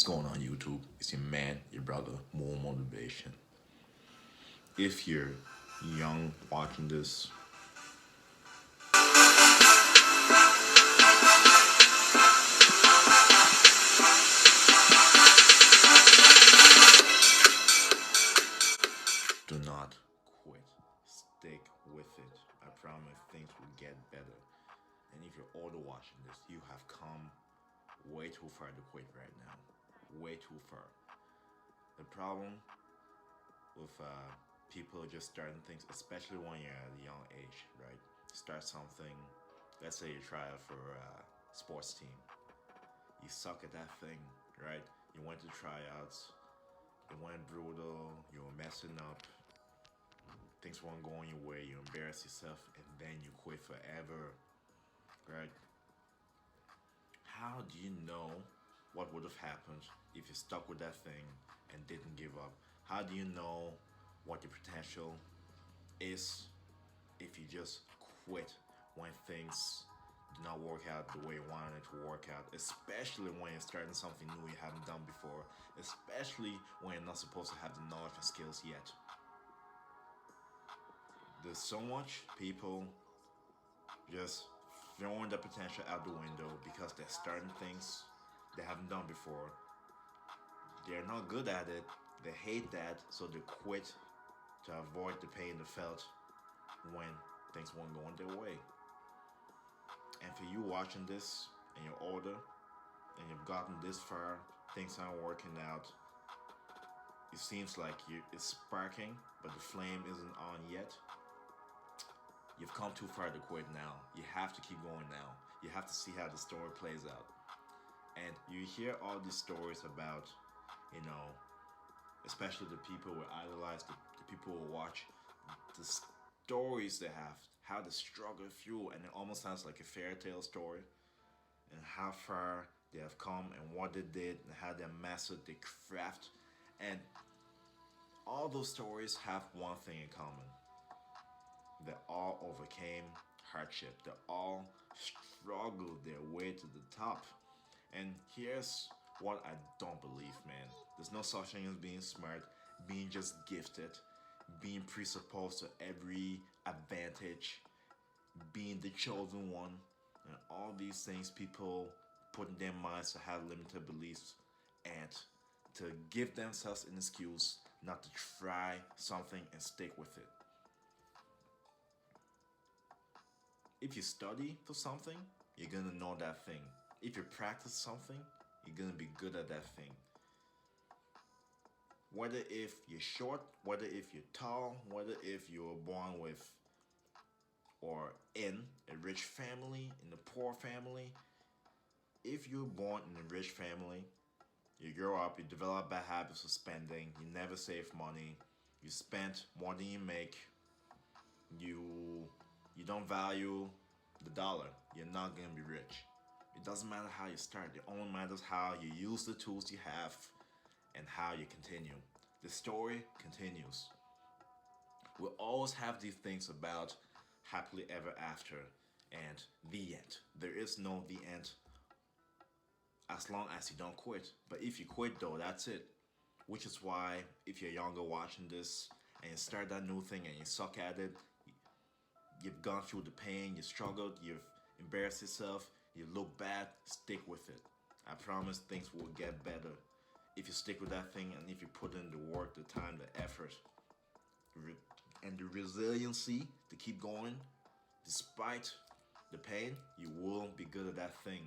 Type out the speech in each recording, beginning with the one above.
What's going on YouTube? It's your man, your brother, More Motivation. If you're young watching this, do not quit. Stick with it. I promise things will get better. And if you're older watching this, you have come way too far to quit right now. Way too far. The problem with people just starting things, especially when you're at a young age, right? Start something. Let's say you try out for a sports team. You suck at that thing, right? You went to tryouts. It went brutal. You were messing up. Things weren't going your way. You embarrass yourself, and then you quit forever, right? How do you know what would have happened if you stuck with that thing and didn't give up? How do you know what your potential is if you just quit when things do not work out the way you wanted it to work out? Especially when you're starting something new you haven't done before, especially when you're not supposed to have the knowledge and skills yet. There's so much people just throwing their potential out the window because they're starting things they haven't done before. They're not good at it. They hate that, so they quit to avoid the pain they felt when things weren't going their way. And for you watching this and you're older and you've gotten this far, things aren't working out. It seems like it's sparking, but the flame isn't on yet. You've come too far to quit now. You have to keep going now. You have to see how the story plays out. And you hear all these stories about, especially the people who idolize, the people who watch, the stories they have, how they struggle through, and it almost sounds like a fairy tale story, and how far they have come, and what they did, and how they mastered their craft. And all those stories have one thing in common. They all overcame hardship. They all struggled their way to the top. And here's what I don't believe, man. There's no such thing as being smart, being just gifted, being presupposed to every advantage, being the chosen one, and all these things people put in their minds to have limited beliefs and to give themselves an excuse not to try something and stick with it. If you study for something, you're gonna know that thing. If you practice something, you're gonna be good at that thing. Whether if you're short, whether if you're tall, whether if you were born with or in a rich family, in a poor family, if you're born in a rich family, you grow up, you develop bad habits of spending, you never save money, you spend more than you make, you don't value the dollar, you're not gonna be rich. It doesn't matter how you start, it only matters how you use the tools you have and how you continue. The story continues. We'll always have these things about happily ever after and the end. There is no the end as long as you don't quit. But if you quit though, that's it. Which is why if you're younger watching this and you start that new thing and you suck at it, you've gone through the pain, you struggled, you've embarrassed yourself, you look bad, stick with it. I promise things will get better if you stick with that thing and if you put in the work, the time, the effort, and the resiliency to keep going. Despite the pain, you will be good at that thing.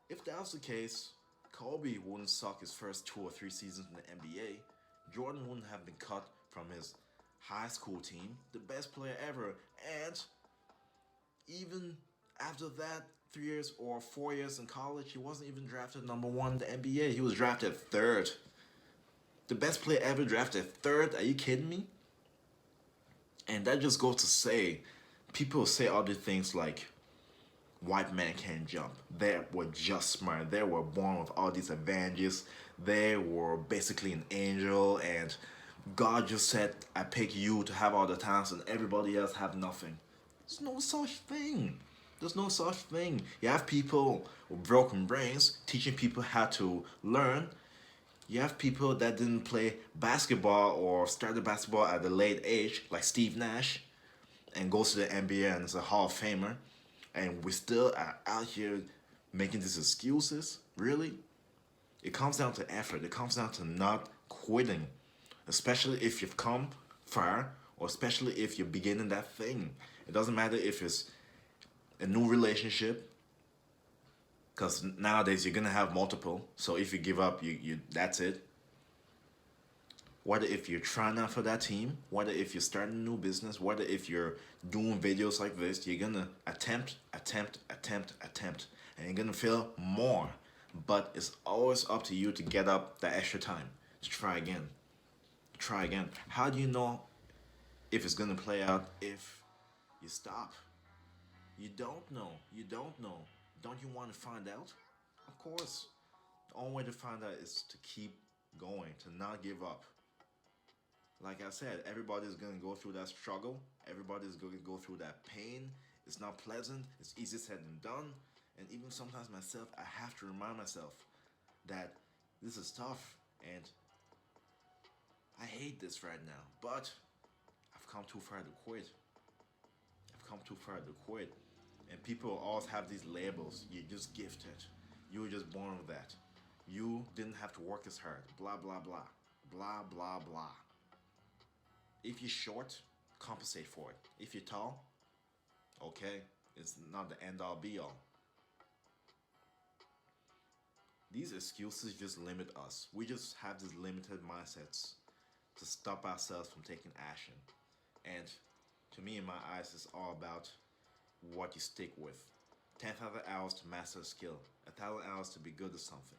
If that was the case, Kobe wouldn't suck his first 2 or 3 seasons in the NBA. Jordan wouldn't have been cut from his high school team, the best player ever, and even after that, 3 years or 4 years in college, he wasn't even drafted number one in the NBA. He was drafted third. The best player ever drafted third? Are you kidding me? And that just goes to say, people say other things like, white men can't jump. They were just smart. They were born with all these advantages. They were basically an angel, and God just said, I pick you to have all the talents and everybody else have nothing. There's no such thing. There's no such thing. You have people with broken brains teaching people how to learn. You have people that didn't play basketball or started basketball at a late age, like Steve Nash, and goes to the NBA and is a Hall of Famer. And we still are out here making these excuses. Really? It comes down to effort. It comes down to not quitting, especially if you've come far or especially if you're beginning that thing. It doesn't matter if it's a new relationship, because nowadays you're gonna have multiple. So if you give up, you that's it. Whether if you're trying out for that team, whether if you're starting a new business, whether if you're doing videos like this, you're gonna attempt, and you're gonna fail more. But it's always up to you to get up that extra time to try again. Try again. How do you know if it's gonna play out if you stop? You don't know. You don't know. Don't you want to find out? Of course. The only way to find out is to keep going, to not give up. Like I said, everybody's gonna go through that struggle. Everybody's gonna go through that pain. It's not pleasant. It's easier said than done. And even sometimes myself, I have to remind myself that this is tough and I hate this right now. But I've come too far to quit. I've come too far to quit. And people always have these labels. You're just gifted. You were just born with that. You didn't have to work as hard. Blah, blah, blah. Blah, blah, blah. If you're short, compensate for it. If you're tall, okay, it's not the end all be all. These excuses just limit us. We just have these limited mindsets to stop ourselves from taking action. And to me, in my eyes, it's all about what you stick with. 10,000 hours to master a skill, 1,000 hours to be good at something.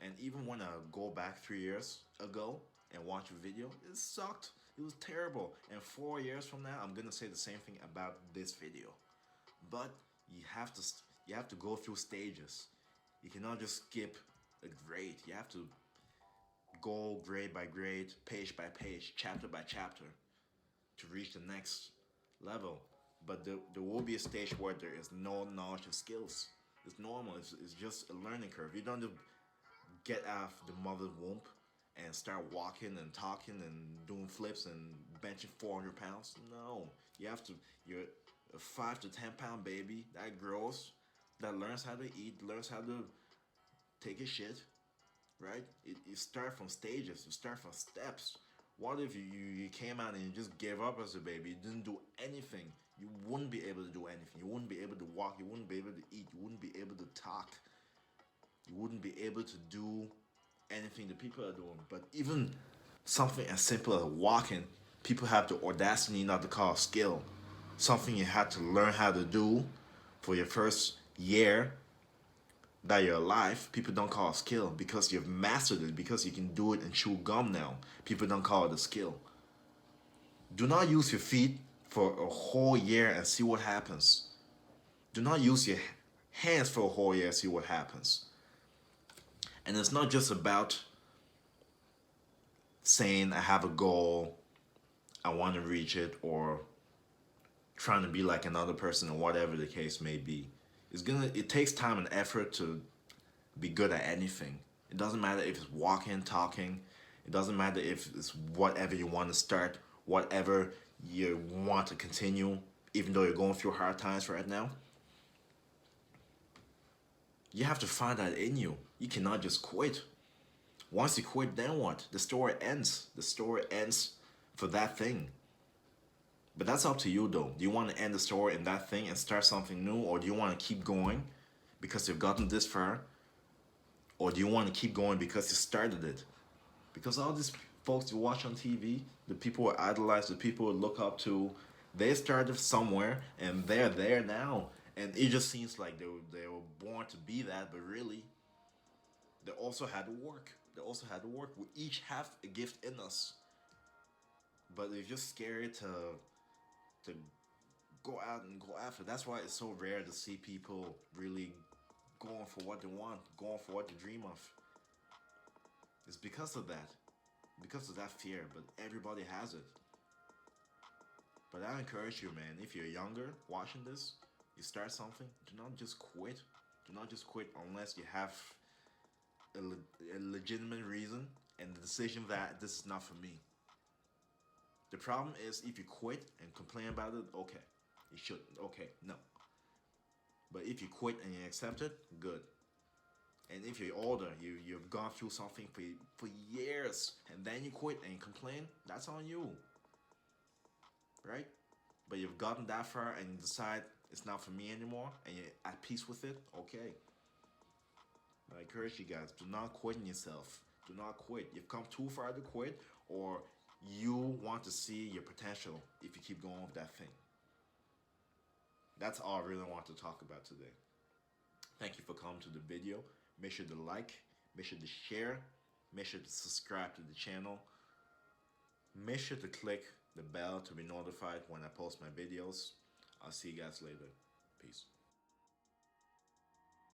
And even when I go back 3 years ago and watch a video, it sucked. It was terrible. And 4 years from now, I'm gonna say the same thing about this video. But you have to go through stages. You cannot just skip a grade. You have to go grade by grade, page by page, chapter by chapter to reach the next level. But there will be a stage where there is no knowledge and skills. It's normal. It's just a learning curve. You don't just get out of the mother's womb and start walking and talking and doing flips and benching 400 pounds. No, you're a 5 to 10 pound baby that grows, that learns how to eat, learns how to take a shit, right? You start from stages, you start from steps. What if you came out and you just gave up as a baby? You didn't do anything. You wouldn't be able to do anything. You wouldn't be able to walk. You wouldn't be able to eat. You wouldn't be able to talk. You wouldn't be able to do anything that people are doing. But even something as simple as walking, people have the audacity not to call a skill. Something you had to learn how to do for your first year that you're alive, people don't call a skill because you've mastered it, because you can do it and chew gum now. People don't call it a skill. Do not use your feet for a whole year and see what happens. Do not use your hands for a whole year and see what happens. And it's not just about saying I have a goal, I want to reach it, or trying to be like another person or whatever the case may be. It takes time and effort to be good at anything. It doesn't matter if it's walking, talking. It doesn't matter if it's whatever you want to start, whatever you want to continue, even though you're going through hard times right now. You have to find that in you. You cannot just quit. Once you quit, then what? The story ends. The story ends for that thing. But that's up to you though. Do you want to end the story in that thing and start something new? Or do you want to keep going because you've gotten this far? Or do you want to keep going because you started it? Because all these folks you watch on TV, the people who idolize, the people who look up to, they started somewhere and they're there now. And it just seems like they were born to be that, but really, they also had to work. They also had to work. We each have a gift in us. But they're just scared to go out and go after. That's why it's so rare to see people really going for what they want, going for what they dream of. It's because of that fear, but everybody has it. But I encourage you, man, if you're younger watching this, You start something, do not just quit. Do not just quit unless you have a legitimate reason and the decision that this is not for me. The problem is if you quit and complain about it, okay, you shouldn't. Okay, no. But if you quit and you accept it, good. And if you're older, you've gone through something for years, and then you quit and you complain, that's on you, right? But you've gotten that far and you decide it's not for me anymore, and you're at peace with it, okay. But I encourage you guys, do not quit on yourself. Do not quit. You've come too far to quit, or you want to see your potential if you keep going with that thing. That's all I really want to talk about today. Thank you for coming to the video. Make sure to like, make sure to share, make sure to subscribe to the channel. Make sure to click the bell to be notified when I post my videos. I'll see you guys later. Peace.